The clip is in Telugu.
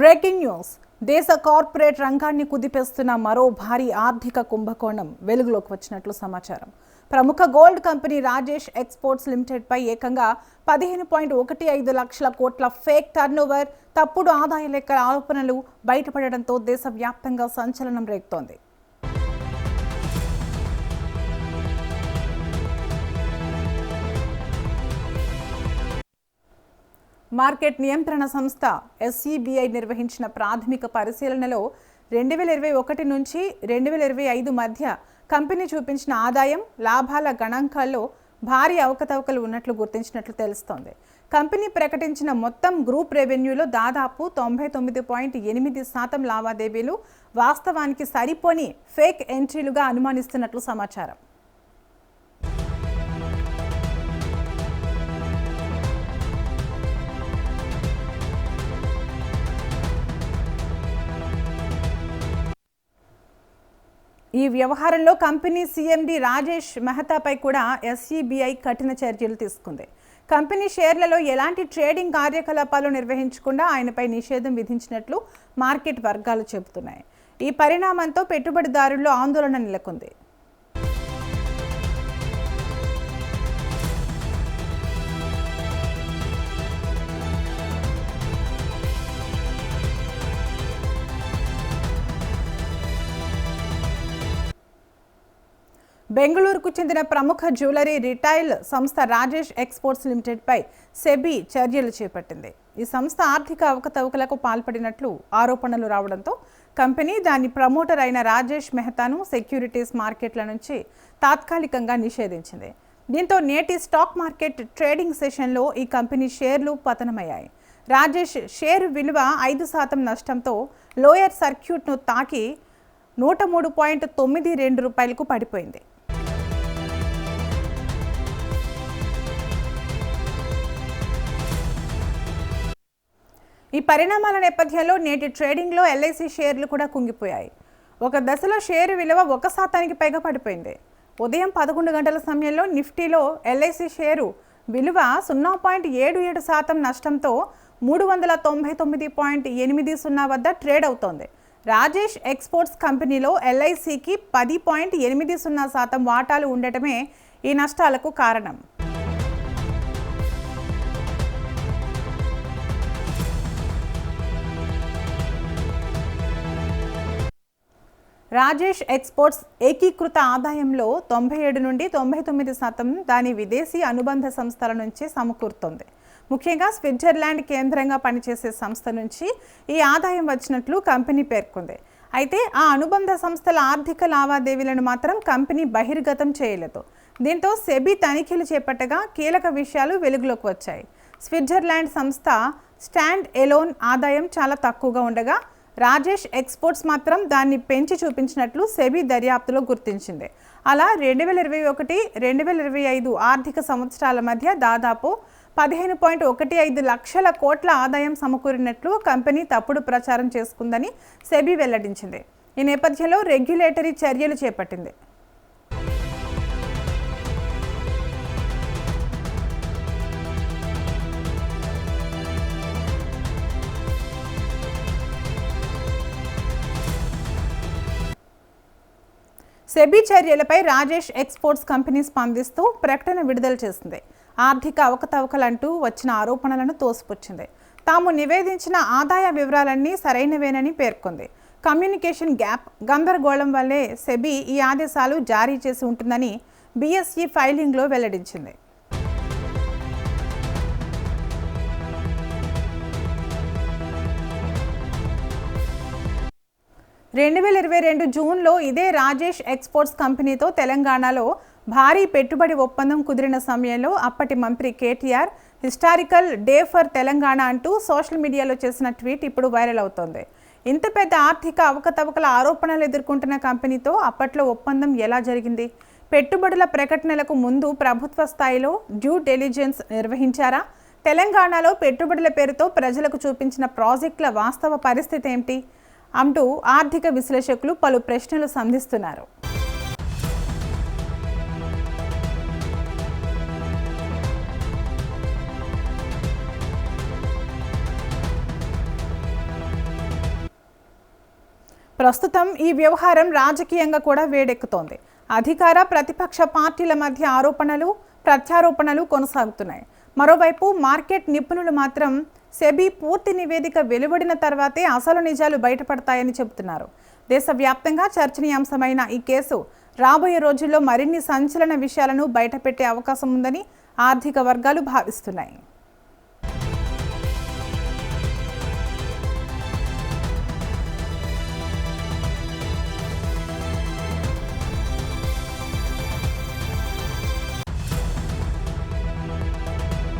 Breaking news. దేశ కార్పొరేట్ రంగాన్ని కుదిపేస్తున్న మరో భారీ ఆర్థిక కుంభకోణం వెలుగులోకి వచ్చినట్లు సమాచారం. ప్రముఖ gold company Rajesh exports limited పై ఏకంగా 15.15 లక్షల కోట్ల ఫేక్ టర్నోవర్, తప్పుడు ఆదాయ లెక్కల ఆరోపణలు బయటపడడంతో దేశవ్యాప్తంగా సంచలనం రేగుతోంది. మార్కెట్ నియంత్రణ సంస్థ SEBI నిర్వహించిన ప్రాథమిక పరిశీలనలో 2021 నుంచి 2025 మధ్య కంపెనీ చూపించిన ఆదాయం, లాభాల గణాంకాల్లో భారీ అవకతవకలు ఉన్నట్లు గుర్తించినట్లు తెలుస్తోంది. కంపెనీ ప్రకటించిన మొత్తం గ్రూప్ రెవెన్యూలో దాదాపు 99.8% లావాదేవీలు వాస్తవానికి సరిపోని ఫేక్ ఎంట్రీలుగా అనుమానిస్తున్నట్లు సమాచారం. ఈ వ్యవహారంలో కంపెనీ CMD రాజేష్ మెహతాపై కూడా SEBI కఠిన చర్యలు తీసుకుంది. కంపెనీ షేర్లలో ఎలాంటి ట్రేడింగ్ కార్యకలాపాలు నిర్వహించకుండా ఆయనపై నిషేధం విధించినట్లు మార్కెట్ వర్గాలు చెబుతున్నాయి. ఈ పరిణామంతో పెట్టుబడిదారుల్లో ఆందోళన నెలకొంది. బెంగళూరుకు చెందిన ప్రముఖ జ్యువెలరీ రిటైల్ సంస్థ రాజేష్ ఎక్స్పోర్ట్స్ లిమిటెడ్పై SEBI చర్యలు చేపట్టింది. ఈ సంస్థ ఆర్థిక అవకతవకలకు పాల్పడినట్లు ఆరోపణలు రావడంతో కంపెనీ దాని ప్రమోటర్ అయిన రాజేష్ మెహతాను సెక్యూరిటీస్ మార్కెట్ల నుంచి తాత్కాలికంగా నిషేధించింది. దీంతో నేటి స్టాక్ మార్కెట్ ట్రేడింగ్ సెషన్లో ఈ కంపెనీ షేర్లు పతనమయ్యాయి. రాజేష్ షేరు విలువ 5% నష్టంతో లోయర్ సర్క్యూట్ను తాకి 103.92 రూపాయలకు పడిపోయింది. ఈ పరిణామాల నేపథ్యంలో నేటి ట్రేడింగ్లో LIC షేర్లు కూడా కుంగిపోయాయి. ఒక దశలో షేరు విలువ 1% పైగా పడిపోయింది. ఉదయం 11 గంటల సమయంలో నిఫ్టీలో LIC షేరు విలువ 0.77% నష్టంతో 399.80 వద్ద ట్రేడ్ అవుతోంది. రాజేష్ ఎక్స్పోర్ట్స్ కంపెనీలో LICకి 10.80% వాటాలు ఉండటమే ఈ నష్టాలకు కారణం. రాజేష్ ఎక్స్పోర్ట్స్ ఏకీకృత ఆదాయంలో 97 నుండి 99% దాని విదేశీ అనుబంధ సంస్థల నుంచి సమకూరుతోంది. ముఖ్యంగా స్విట్జర్లాండ్ కేంద్రంగా పనిచేసే సంస్థ నుంచి ఈ ఆదాయం వచ్చినట్లు కంపెనీ పేర్కొంది. అయితే ఆ అనుబంధ సంస్థల ఆర్థిక లావాదేవీలను మాత్రం కంపెనీ బహిర్గతం చేయలేదు. దీంతో SEBI తనిఖీలు చేపట్టగా కీలక విషయాలు వెలుగులోకి వచ్చాయి. స్విట్జర్లాండ్ సంస్థ స్టాండ్ ఎలోన్ ఆదాయం చాలా తక్కువగా ఉండగా రాజేష్ ఎక్స్పోర్ట్స్ మాత్రం దాన్ని పెంచి చూపించినట్లు SEBI దర్యాప్తులో గుర్తించింది. అలా 2021-2025 ఆర్థిక సంవత్సరాల మధ్య దాదాపు 15.15 లక్షల కోట్ల ఆదాయం సమకూరినట్లు కంపెనీ తప్పుడు ప్రచారం చేసుకుందని SEBI వెల్లడించింది. ఈ నేపథ్యంలో రెగ్యులేటరీ చర్యలు చేపట్టింది. SEBI చర్యలపై రాజేష్ ఎక్స్పోర్ట్స్ కంపెనీ స్పందిస్తూ ప్రకటన విడుదల చేసింది. ఆర్థిక అవకతవకలంటూ వచ్చిన ఆరోపణలను తోసిపుచ్చింది. తాము నివేదించిన ఆదాయ వివరాలన్నీ సరైనవేనని పేర్కొంది. కమ్యూనికేషన్ గ్యాప్, గందరగోళం వల్లే SEBI ఈ ఆదేశాలు జారీ చేసి ఉంటుందని BSE ఫైలింగ్లో వెల్లడించింది. 2022 జూన్లో ఇదే రాజేష్ ఎక్స్పోర్ట్స్ కంపెనీతో తెలంగాణలో భారీ పెట్టుబడి ఒప్పందం కుదిరిన సమయంలో అప్పటి మంత్రి KTR historical day for Telangana అంటూ సోషల్ మీడియాలో చేసిన ట్వీట్ ఇప్పుడు వైరల్ అవుతోంది. ఇంత పెద్ద ఆర్థిక అవకతవకల ఆరోపణలు ఎదుర్కొంటున్న కంపెనీతో అప్పట్లో ఒప్పందం ఎలా జరిగింది? పెట్టుబడుల ప్రకటనలకు ముందు ప్రభుత్వ స్థాయిలో డ్యూ డెలిజెన్స్ నిర్వహించారా? తెలంగాణలో పెట్టుబడుల పేరుతో ప్రజలకు చూపించిన ప్రాజెక్టుల వాస్తవ పరిస్థితి ఏమిటి అంటూ ఆర్థిక విశ్లేషకులు పలు ప్రశ్నలు సంధిస్తున్నారు. ప్రస్తుతం ఈ వ్యవహారం రాజకీయంగా కూడా వేడెక్కుతోంది. అధికార ప్రతిపక్ష పార్టీల మధ్య ఆరోపణలు ప్రత్యారోపణలు కొనసాగుతున్నాయి. మరోవైపు మార్కెట్ నిపుణులు మాత్రం సెబీ పూర్తి నివేదిక వెలువడిన తర్వాతే అసలు నిజాలు బయటపడతాయని చెబుతున్నారు. దేశవ్యాప్తంగా చర్చనీయాంశమైన ఈ కేసు రాబోయే రోజుల్లో మరిన్ని సంచలన విషయాలను బయటపెట్టే అవకాశం ఉందని ఆర్థిక వర్గాలు భావిస్తున్నాయి.